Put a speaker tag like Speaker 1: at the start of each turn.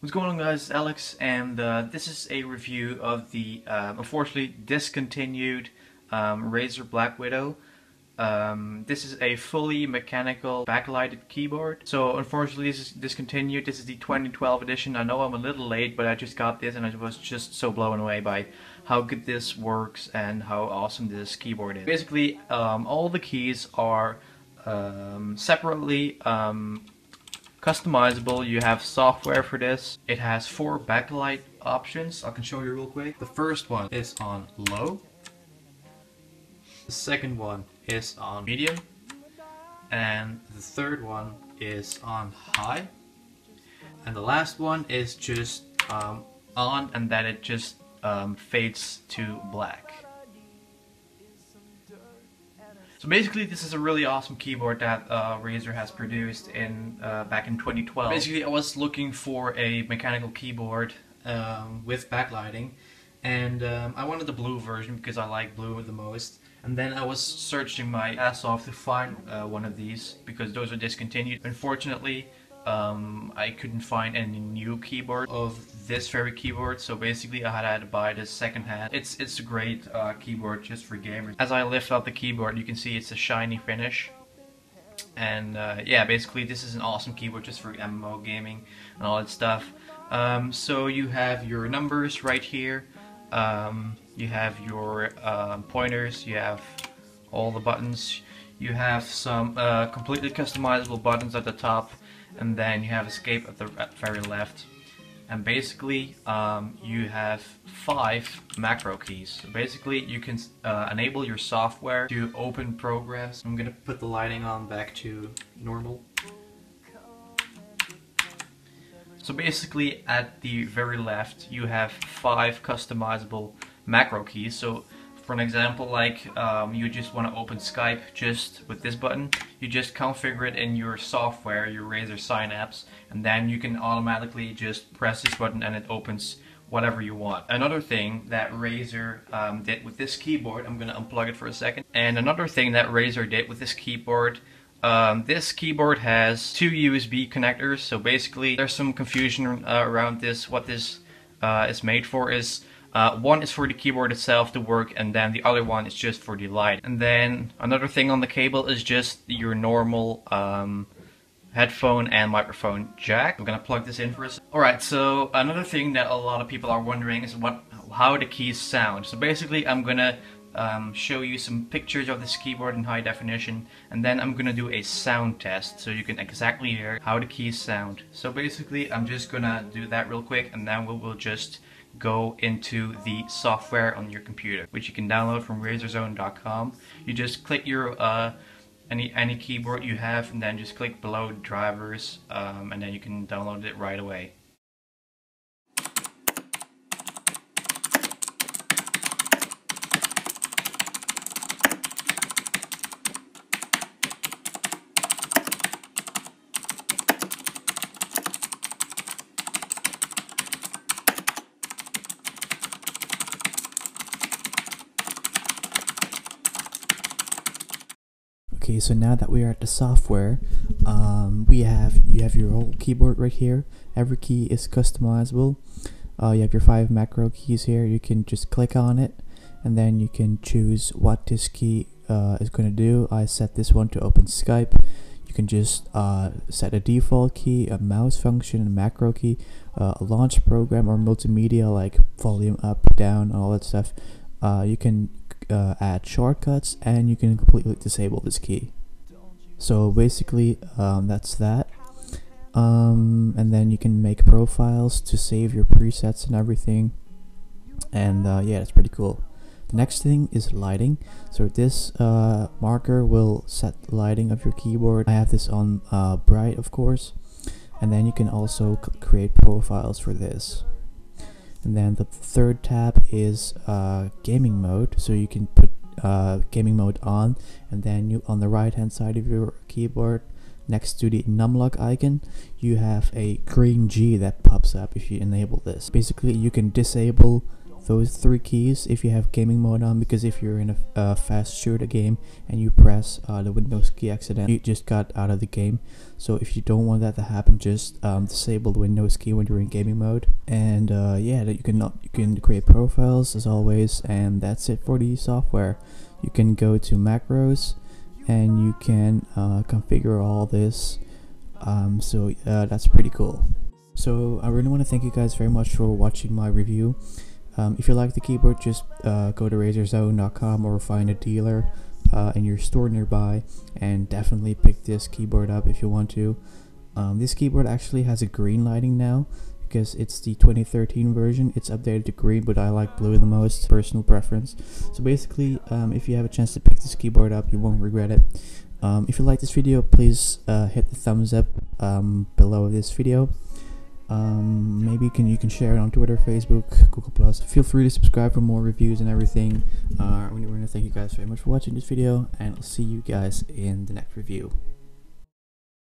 Speaker 1: What's going on, guys? It's Alex, and this is a review of the unfortunately discontinued Razer Blackwidow. This is a fully mechanical backlighted keyboard. So unfortunately this is discontinued. This is the 2012 edition. I know I'm a little late, but I just got this and I was just so blown away by how good this works and how awesome this keyboard is. Basically, all the keys are separately customizable. You have software for this. It has 4 backlight options. I can show you real quick. The first one is on low. The second one is on medium. And the third one is on high. And the last one is just on, and then it just fades to black. So basically, this is a really awesome keyboard that Razer has produced in back in 2012. Basically, I was looking for a mechanical keyboard with backlighting, and I wanted the blue version because I like blue the most. And then I was searching my ass off to find one of these because those are discontinued. Unfortunately, I couldn't find any new keyboard of this very keyboard, so basically I had to buy this secondhand. It's a great keyboard just for gamers. As I lift out the keyboard, you can see it's a shiny finish. And yeah, basically this is an awesome keyboard just for MMO gaming and all that stuff. So you have your numbers right here. You have your pointers, you have all the buttons, you have some completely customizable buttons at the top, and then you have escape at the very left. And basically you have 5 macro keys. So basically you can enable your software to open programs. I'm gonna put the lighting on back to normal. So basically at the very left you have 5 customizable macro keys. So for an example, like you just want to open Skype just with this button, you just configure it in your software, your Razer Synapse, and then you can automatically just press this button and it opens whatever you want. Another thing that Razer did with this keyboard, I'm going to unplug it for a second, and another thing that Razer did with this keyboard has 2 USB connectors. So basically there's some confusion around this. What this is made for is one is for the keyboard itself to work, and then the other one is just for the light. And then another thing on the cable is just your normal headphone and microphone jack. I'm gonna plug this in for a second. Alright, so another thing that a lot of people are wondering is how the keys sound. So basically I'm gonna show you some pictures of this keyboard in high definition, and then I'm gonna do a sound test so you can exactly hear how the keys sound. So basically I'm just gonna do that real quick, and then we'll just go into the software on your computer, which you can download from razerzone.com. You just click your any keyboard you have, and then just click below drivers, and then you can download it right away.
Speaker 2: Okay, so now that we are at the software, you have your whole keyboard right here. Every key is customizable. You have your 5 macro keys here. You can just click on it, and then you can choose what this key is going to do. I set this one to open Skype. You can just set a default key, a mouse function, a macro key, a launch program, or multimedia like volume up, down, all that stuff. You can add shortcuts, and you can completely disable this key. So basically that's that. And then you can make profiles to save your presets and everything, and yeah, that's pretty cool. The next thing is lighting. So this marker will set the lighting of your keyboard. I have this on bright, of course, and then you can also create profiles for this. And then the third tab is gaming mode, so you can put gaming mode on, and then on the right hand side of your keyboard, next to the numlock icon, you have a green G that pops up if you enable this. Basically you can disable those 3 keys if you have gaming mode on, because if you're in a fast shooter game and you press the Windows key accidentally, you just got out of the game. So if you don't want that to happen, just disable the Windows key when you're in gaming mode. And yeah, you can create profiles as always, and that's it for the software. You can go to macros and you can configure all this. So that's pretty cool. So I really want to thank you guys very much for watching my review. If you like the keyboard, just go to razerzone.com or find a dealer in your store nearby, and definitely pick this keyboard up if you want to. This keyboard actually has a green lighting now because it's the 2013 version. It's updated to green, but I like blue the most, personal preference. So basically, if you have a chance to pick this keyboard up, you won't regret it. If you like this video, please hit the thumbs up below this video. Maybe you can share it on Twitter, Facebook, Google+. Feel free to subscribe for more reviews and everything. We're going to thank you guys very much for watching this video, and I'll see you guys in the next review.